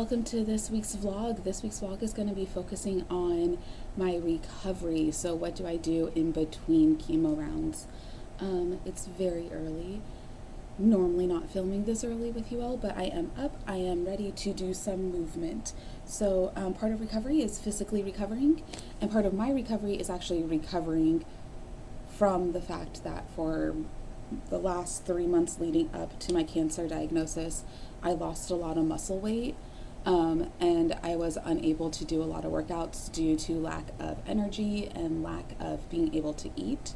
welcome to this week's vlog. This week's vlog is going to be focusing on my recovery. So what do I do in between chemo rounds? It's very early. Normally not filming this early with you all, but I am up. I am ready to do some movement. So part of recovery is physically recovering, and part of my recovery is actually recovering from the fact that for the last 3 months leading up to my cancer diagnosis, I lost a lot of muscle weight, and I was unable to do a lot of workouts due to lack of energy and lack of being able to eat.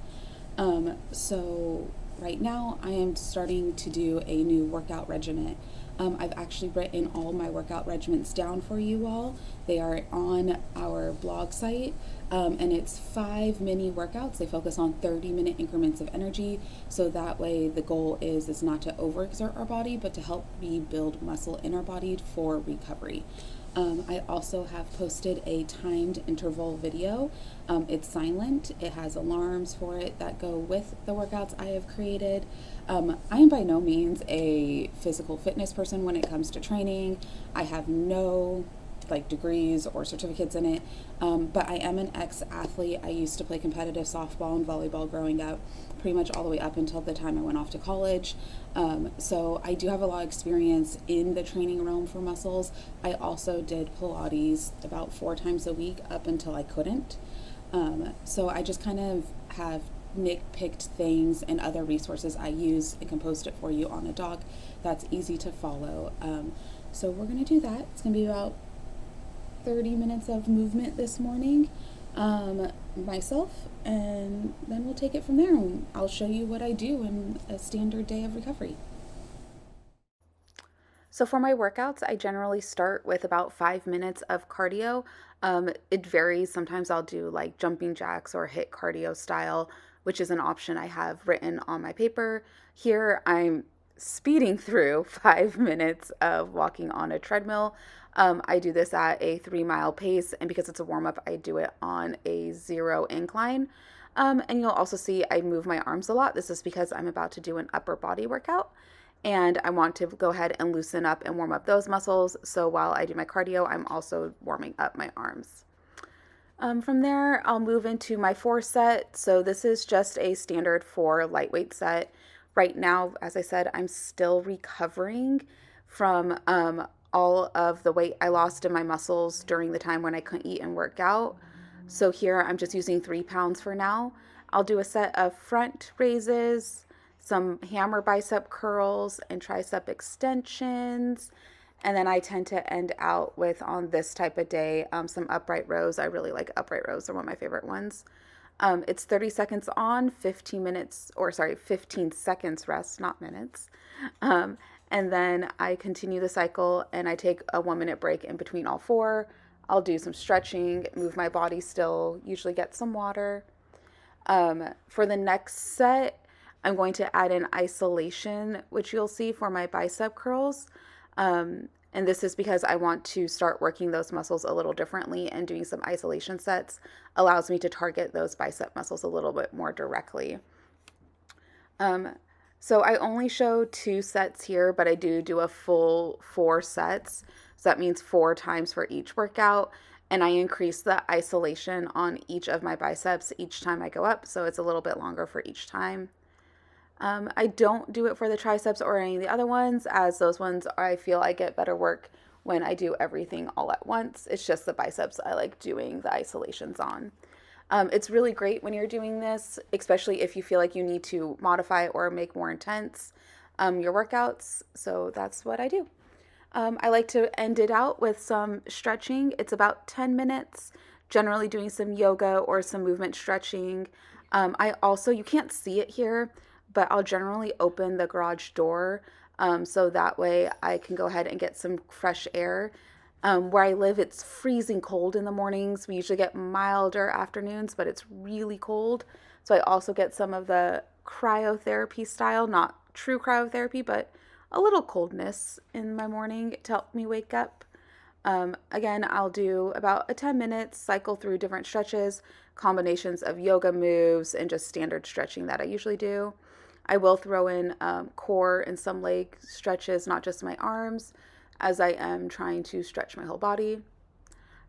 So right now I am starting to do a new workout regimen. I've actually written all my workout regimens down for you all. They are on our blog site, and it's 5 mini workouts. They focus on 30-minute increments of energy, so that way the goal is not to overexert our body, but to help me build muscle in our body for recovery. I also have posted a timed interval video. It's silent. It has alarms for it that go with the workouts I have created. I am by no means a physical fitness person when it comes to training. I have no degrees or certificates in it, but I am an ex-athlete. I used to play competitive softball and volleyball growing up, pretty much all the way up until the time I went off to college. So I do have a lot of experience in the training realm for muscles. I also did Pilates about 4 times a week up until I couldn't. So I just kind of have nitpicked things and other resources I use and composed it for you on a doc that's easy to follow. So we're going to do that. It's going to be about 30 minutes of movement this morning, myself, and then we'll take it from there, and I'll show you what I do in a standard day of recovery. So for my workouts, I generally start with about 5 minutes of cardio. It varies. Sometimes I'll do jumping jacks or HIIT cardio style, which is an option I have written on my paper. Here I'm speeding through 5 minutes of walking on a treadmill. I do this at a 3-mile pace, and because it's a warm-up, I do it on a 0 incline. And you'll also see I move my arms a lot. This is because I'm about to do an upper body workout, and I want to go ahead and loosen up and warm up those muscles. So while I do my cardio, I'm also warming up my arms. From there, I'll move into my 4 set. So this is just a standard 4 lightweight set. Right now, as I said, I'm still recovering from all of the weight I lost in my muscles during the time when I couldn't eat and work out. So here I'm just using 3 pounds for now. I'll do a set of front raises, some hammer bicep curls, and tricep extensions. And then I tend to end out with, on this type of day, some upright rows. I really like upright rows. They're one of my favorite ones. It's 30 seconds on, 15 seconds rest, not minutes. And then I continue the cycle, and I take a 1-minute break in between all 4. I'll do some stretching, move my body still, usually get some water. For the next set, I'm going to add in isolation, which you'll see for my bicep curls. And this is because I want to start working those muscles a little differently, and doing some isolation sets allows me to target those bicep muscles a little bit more directly. So I only show 2 sets here, but I do a full 4 sets. So that means 4 times for each workout. And I increase the isolation on each of my biceps each time I go up. So it's a little bit longer for each time. I don't do it for the triceps or any of the other ones, as those ones I feel I get better work when I do everything all at once. It's just the biceps I like doing the isolations on. It's really great when you're doing this, especially if you feel like you need to modify or make more intense your workouts. So that's what I do. I like to end it out with some stretching. It's about 10 minutes, generally doing some yoga or some movement stretching. I also, you can't see it here, but I'll generally open the garage door so that way I can go ahead and get some fresh air. Where I live, it's freezing cold in the mornings. We usually get milder afternoons, but it's really cold. So I also get some of the cryotherapy style, not true cryotherapy, but a little coldness in my morning to help me wake up. Again, I'll do about a 10 minutes, cycle through different stretches, combinations of yoga moves, and just standard stretching that I usually do. I will throw in core and some leg stretches, not just my arms. as I am trying to stretch my whole body.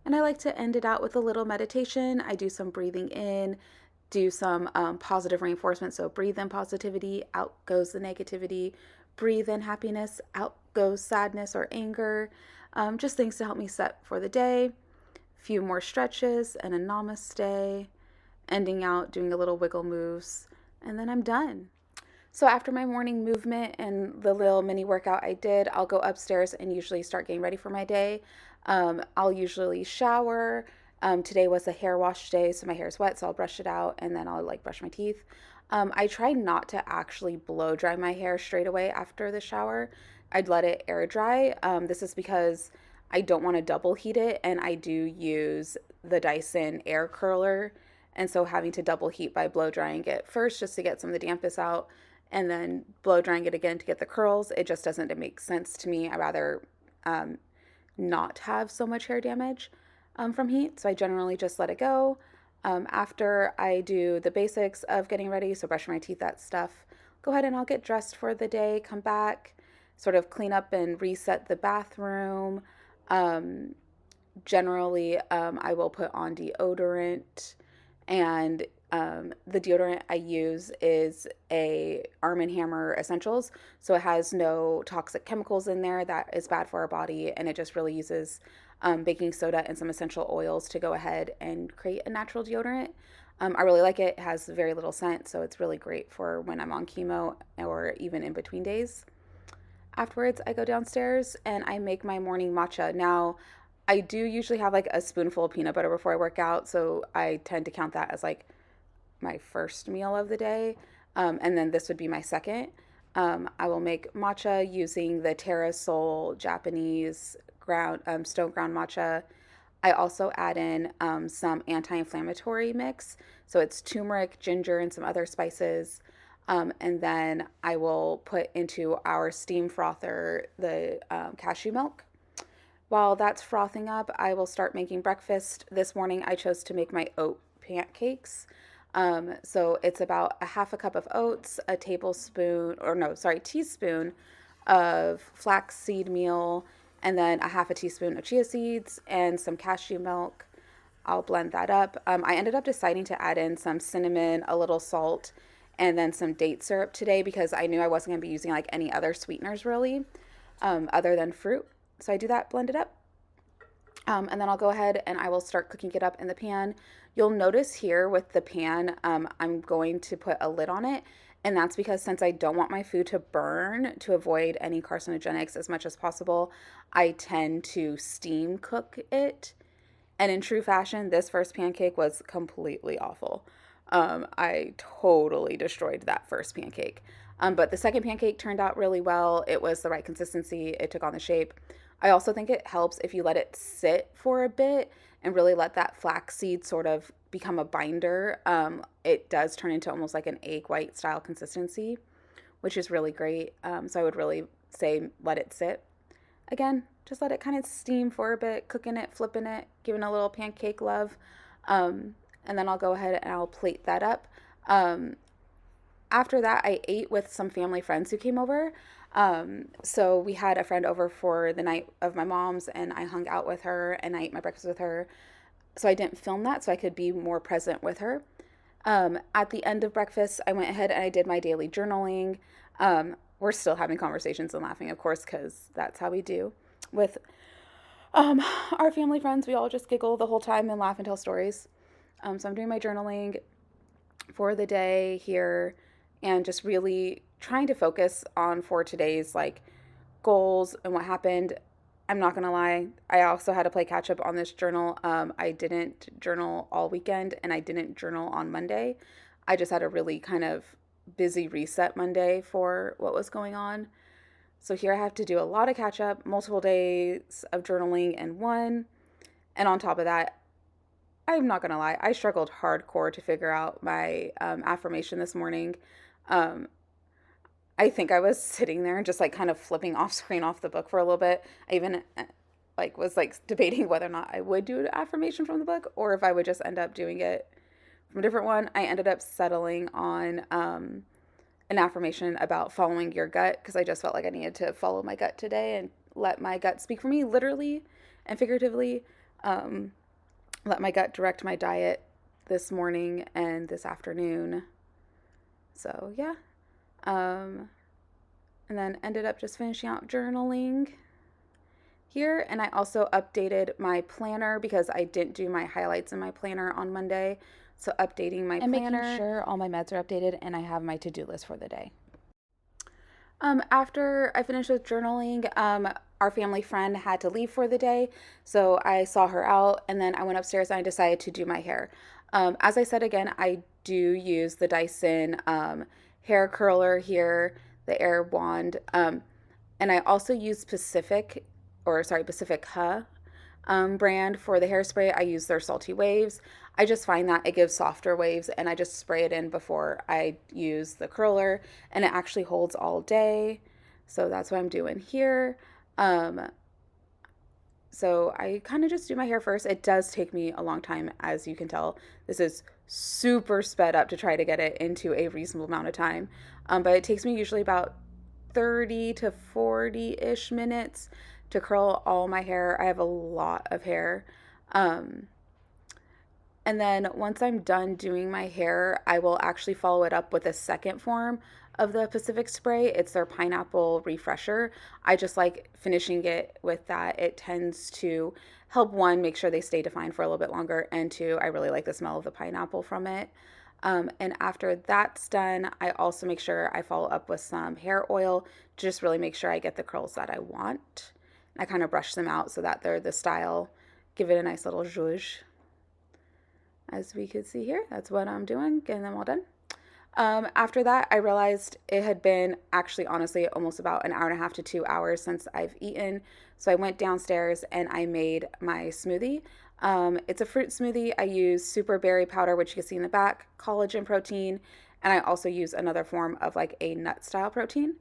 And I like to end it out with a little meditation. I do some breathing in, do some positive reinforcement. So breathe in positivity, out goes the negativity. Breathe in happiness, out goes sadness or anger. Just things to help me set for the day. A few more stretches and a namaste. Ending out doing a little wiggle moves. And then I'm done. So after my morning movement and the little mini workout I did, I'll go upstairs and usually start getting ready for my day. I'll usually shower. Today was a hair wash day, so my hair is wet, so I'll brush it out and then I'll like brush my teeth. I try not to actually blow dry my hair straight away after the shower. I'd let it air dry. This is because I don't want to double heat it, and I do use the Dyson air curler. And so having to double heat by blow drying it first just to get some of the dampness out and then blow drying it again to get the curls, it just doesn't make sense to me. I'd rather not have so much hair damage from heat. So I generally just let it go. After I do the basics of getting ready, so brushing my teeth, that stuff, go ahead and I'll get dressed for the day, come back, sort of clean up and reset the bathroom. Generally, I will put on deodorant, and the deodorant I use is a Arm & Hammer Essentials, so it has no toxic chemicals in there that is bad for our body, and it just really uses baking soda and some essential oils to go ahead and create a natural deodorant. I really like it. It has very little scent, so it's really great for when I'm on chemo or even in between days. Afterwards, I go downstairs and I make my morning matcha. Now, I do usually have like a spoonful of peanut butter before I work out, so I tend to count that as like my first meal of the day. And then this would be my second. I will make matcha using the Terrasoul Japanese ground stone ground matcha. I also add in some anti-inflammatory mix. So it's turmeric, ginger, and some other spices. And then I will put into our steam frother the cashew milk. While that's frothing up, I will start making breakfast. This morning I chose to make my oat pancakes. So it's about a half a cup of oats, a teaspoon of flaxseed meal, and then a half a teaspoon of chia seeds and some cashew milk. I'll blend that up. I ended up deciding to add in some cinnamon, a little salt, and then some date syrup today because I knew I wasn't going to be using like any other sweeteners really, other than fruit. So I do that, blend it up. And then I'll go ahead and I will start cooking it up in the pan. You'll notice here with the pan, I'm going to put a lid on it. And that's because since I don't want my food to burn, to avoid any carcinogenics as much as possible, I tend to steam cook it. And in true fashion, this first pancake was completely awful. I totally destroyed that first pancake. But the second pancake turned out really well. It was the right consistency. It took on the shape. I also think it helps if you let it sit for a bit and really let that flaxseed sort of become a binder. It does turn into almost like an egg white style consistency, which is really great. So I would really say let it sit. Again, just let it kind of steam for a bit, cooking it, flipping it, giving a little pancake love. And then I'll go ahead and I'll plate that up. After that, I ate with some family friends who came over. So we had a friend over for the night of my mom's, and I hung out with her and I ate my breakfast with her. So I didn't film that so I could be more present with her. At the end of breakfast, I went ahead and I did my daily journaling. We're still having conversations and laughing, of course, because that's how we do with our family friends. We all just giggle the whole time and laugh and tell stories. So I'm doing my journaling for the day here and just really trying to focus on for today's like goals and what happened. I'm not gonna lie, I also had to play catch up on this journal. I didn't journal all weekend and I didn't journal on Monday. I just had a really kind of busy reset Monday for what was going on. So here I have to do a lot of catch up, multiple days of journaling in one. And on top of that, I'm not gonna lie, I struggled hardcore to figure out my affirmation this morning. I think I was sitting there and just like kind of flipping off screen off the book for a little bit. I even was debating whether or not I would do an affirmation from the book or if I would just end up doing it from a different one. I ended up settling on an affirmation about following your gut because I just felt like I needed to follow my gut today and let my gut speak for me, literally and figuratively. Let my gut direct my diet this morning and this afternoon. So yeah. And then ended up just finishing out journaling here. And I also updated my planner because I didn't do my highlights in my planner on Monday. So updating my planner. And making sure all my meds are updated and I have my to-do list for the day. After I finished with journaling, our family friend had to leave for the day. So I saw her out and then I went upstairs and I decided to do my hair. As I said again, I do use the Dyson hair curler here, the Air Wand. And I also use Pacifica brand for the hairspray. I use their Salty Waves. I just find that it gives softer waves and I just spray it in before I use the curler and it actually holds all day. So that's what I'm doing here. So I kind of just do my hair first. It does take me a long time, as you can tell. This is super sped up to try to get it into a reasonable amount of time. But it takes me usually about 30 to 40-ish minutes to curl all my hair. I have a lot of hair. And then once I'm done doing my hair, I will actually follow it up with a second form of the Pacific spray. It's their pineapple refresher. I just like finishing it with that. It tends to help, one, make sure they stay defined for a little bit longer, and two, I really like the smell of the pineapple from it. And after that's done, I also make sure I follow up with some hair oil to just really make sure I get the curls that I want. I kind of brush them out so that they're the style. Give it a nice little zhuzh. As we could see here, that's what I'm doing, getting them all done. After that, I realized it had been actually, honestly, almost about an hour and a half to 2 hours since I've eaten. So I went downstairs and I made my smoothie. It's a fruit smoothie. I use super berry powder, which you can see in the back, collagen protein, and I also use another form of like a nut style protein.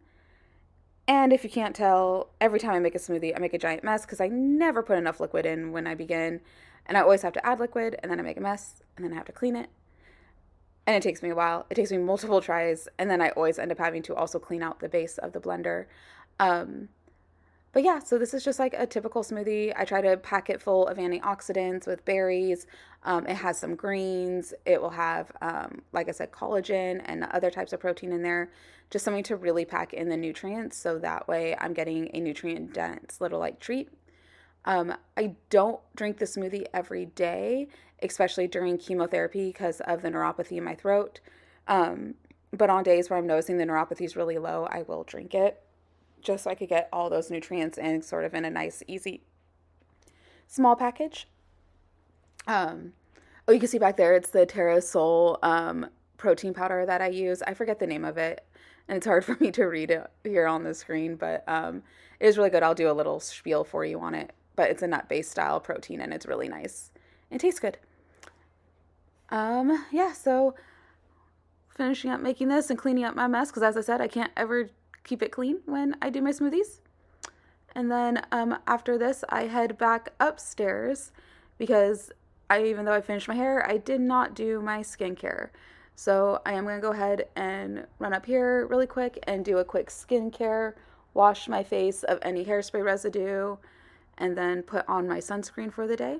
And if you can't tell, every time I make a smoothie, I make a giant mess because I never put enough liquid in when I begin. And I always have to add liquid, and then I make a mess, and then I have to clean it. And it takes me a while. It takes me multiple tries, and then I always end up having to also clean out the base of the blender. But yeah, so this is just like a typical smoothie. I try to pack it full of antioxidants with berries. It has some greens. It will have, like I said, collagen and other types of protein in there. Just something to really pack in the nutrients, so that way I'm getting a nutrient-dense little like treat. I don't drink the smoothie every day, especially during chemotherapy because of the neuropathy in my throat. But on days where I'm noticing the neuropathy is really low, I will drink it just so I could get all those nutrients in sort of in a nice, easy, small package. Oh, you can see back there, it's the Terrasoul protein powder that I use. I forget the name of it, and it's hard for me to read it here on the screen, but it is really good. I'll do a little spiel for you on it. But it's a nut-based style protein, and it's really nice. It tastes good. Yeah, so finishing up making this and cleaning up my mess, because as I said, I can't ever keep it clean when I do my smoothies. And then after this, I head back upstairs because even though I finished my hair, I did not do my skincare. So I am going to go ahead and run up here really quick and do a quick skincare, wash my face of any hairspray residue, and then put on my sunscreen for the day.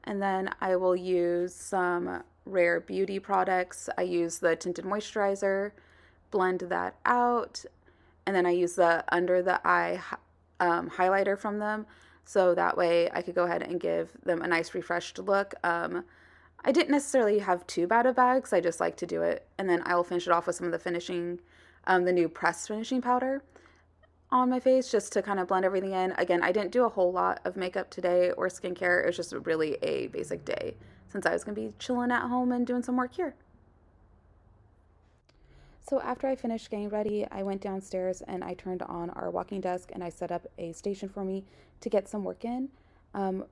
And then I will use some Rare Beauty products. I use the Tinted Moisturizer, blend that out, and then I use the under the eye highlighter from them, so that way I could go ahead and give them a nice refreshed look. I didn't necessarily have too bad of bags, I just like to do it. And then I will finish it off with some of the finishing, the new pressed finishing powder on my face just to kind of blend everything in. Again, I didn't do a whole lot of makeup today or skincare. It was just really a basic day since I was going to be chilling at home and doing some work here. So after I finished getting ready, I went downstairs and I turned on our walking desk and I set up a station for me to get some work in.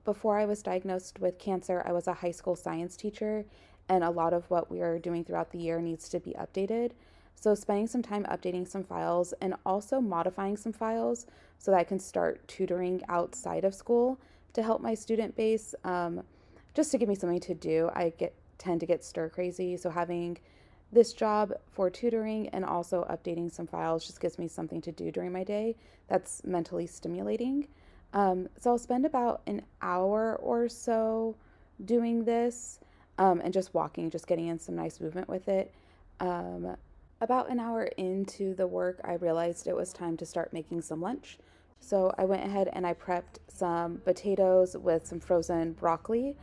Before I was diagnosed with cancer, I was a high school science teacher, and a lot of what we are doing throughout the year needs to be updated. So spending some time updating some files and also modifying some files so that I can start tutoring outside of school to help my student base, just to give me something to do. I tend to get stir crazy, so having this job for tutoring and also updating some files just gives me something to do during my day that's mentally stimulating. So I'll spend about an hour or so doing this and just walking, just getting in some nice movement with it. Um, about an hour into the work, I realized it was time to start making some lunch. So I went ahead and I prepped some potatoes with some frozen broccoli,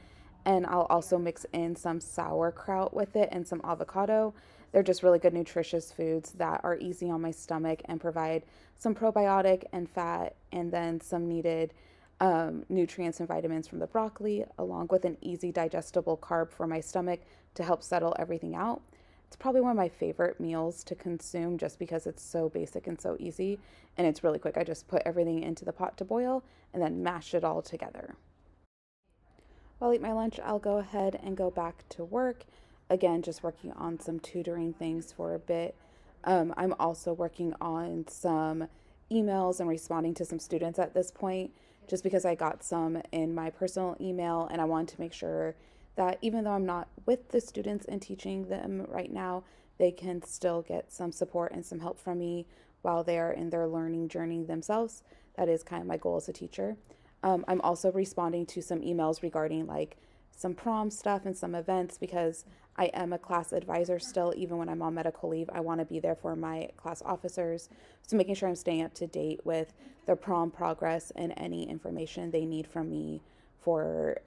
and I'll also mix in some sauerkraut with it and some avocado. They're just really good, nutritious foods that are easy on my stomach and provide some probiotic and fat, and then some needed nutrients and vitamins from the broccoli, along with an easy digestible carb for my stomach to help settle everything out. It's probably one of my favorite meals to consume just because it's so basic and so easy, and it's really quick. I just put everything into the pot to boil and then mash it all together. While I eat my lunch, I'll go ahead and go back to work. Again, just working on some tutoring things for a bit. I'm also working on some emails and responding to some students at this point, just because I got some in my personal email and I wanted to make sure that even though I'm not with the students and teaching them right now, they can still get some support and some help from me while they are in their learning journey themselves. That is kind of my goal as a teacher. I'm also responding to some emails regarding like some prom stuff and some events because I am a class advisor still, even when I'm on medical leave. I want to be there for my class officers. So making sure I'm staying up to date with their prom progress and any information they need from me for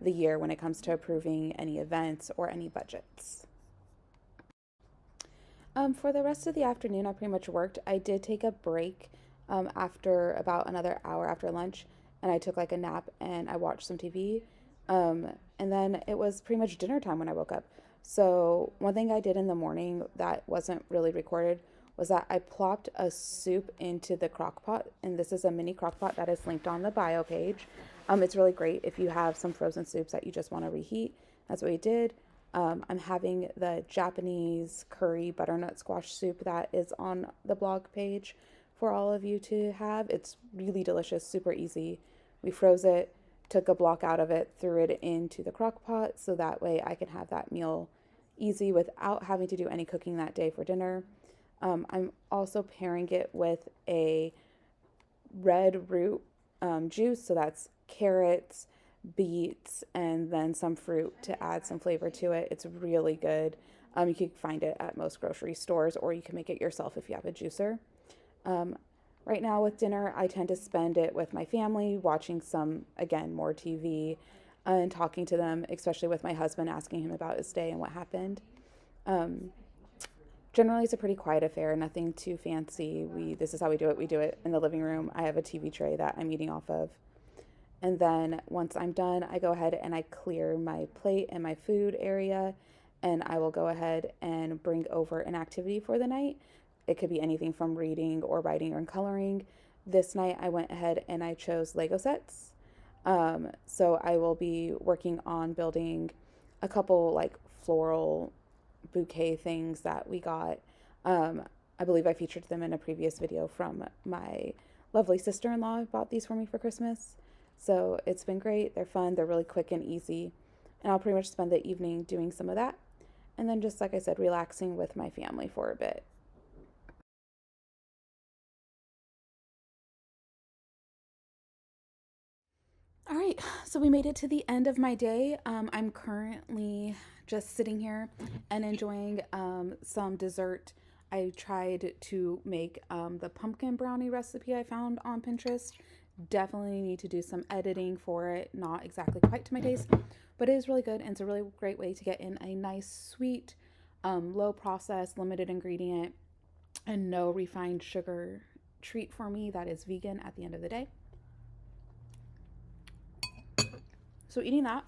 the year when it comes to approving any events or any budgets. For the rest of the afternoon, I pretty much worked. I did take a break after about another hour after lunch, and I took like a nap and I watched some TV. And then it was pretty much dinner time when I woke up. So, one thing I did in the morning that wasn't really recorded was that I plopped a soup into the crock pot, and this is a mini crock pot that is linked on the bio page. It's really great if you have some frozen soups that you just want to reheat. That's what we did. I'm having the Japanese curry butternut squash soup that is on the blog page for all of you to have. It's really delicious, super easy. We froze it, took a block out of it, threw it into the crock pot so that way I can have that meal easy without having to do any cooking that day for dinner. I'm also pairing it with a red root juice, so that's carrots, beets, and then some fruit to add some flavor to it. It's really good. You can find it at most grocery stores, or you can make it yourself if you have a juicer. Um, right now with dinner, I tend to spend it with my family, watching some, again, more TV and talking to them, especially with my husband, asking him about his day and what happened. Um, Generally, it's a pretty quiet affair, nothing too fancy. This is how we do it. We do it in the living room. I have a TV tray that I'm eating off of. And then once I'm done, I go ahead and I clear my plate and my food area, and I will go ahead and bring over an activity for the night. It could be anything from reading or writing or coloring. This night I went ahead and I chose Lego sets. So I will be working on building a couple like floral bouquet things that we got. I believe I featured them in a previous video from my lovely sister-in-law who bought these for me for Christmas. So it's been great. They're fun. They're really quick and easy. And I'll pretty much spend the evening doing some of that. And then just like I said, relaxing with my family for a bit. All right, so we made it to the end of my day. I'm currently just sitting here and enjoying some dessert. I tried to make the pumpkin brownie recipe I found on Pinterest. Definitely need to do some editing for it. Not exactly quite to my taste, but it is really good, and it's a really great way to get in a nice, sweet, low process, limited ingredient, and no refined sugar treat for me that is vegan at the end of the day. So eating that,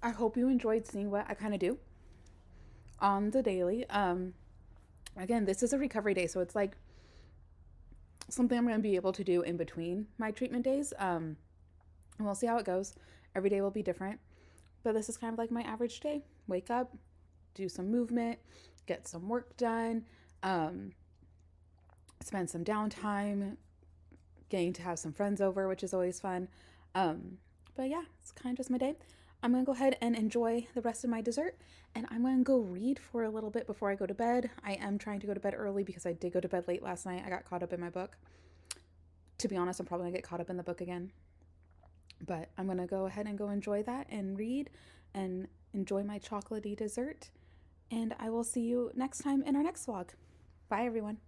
I hope you enjoyed seeing what I kind of do on the daily. Again, this is a recovery day, so it's like something I'm going to be able to do in between my treatment days. And we'll see how it goes. Every day will be different, but this is kind of like my average day. Wake up, do some movement, get some work done, spend some downtime, getting to have some friends over, which is always fun. But yeah, it's kind of just my day. I'm going to go ahead and enjoy the rest of my dessert, and I'm going to go read for a little bit before I go to bed. I am trying to go to bed early because I did go to bed late last night. I got caught up in my book. To be honest, I'm probably going to get caught up in the book again. But I'm going to go ahead and go enjoy that and read and enjoy my chocolatey dessert. And I will see you next time in our next vlog. Bye, everyone.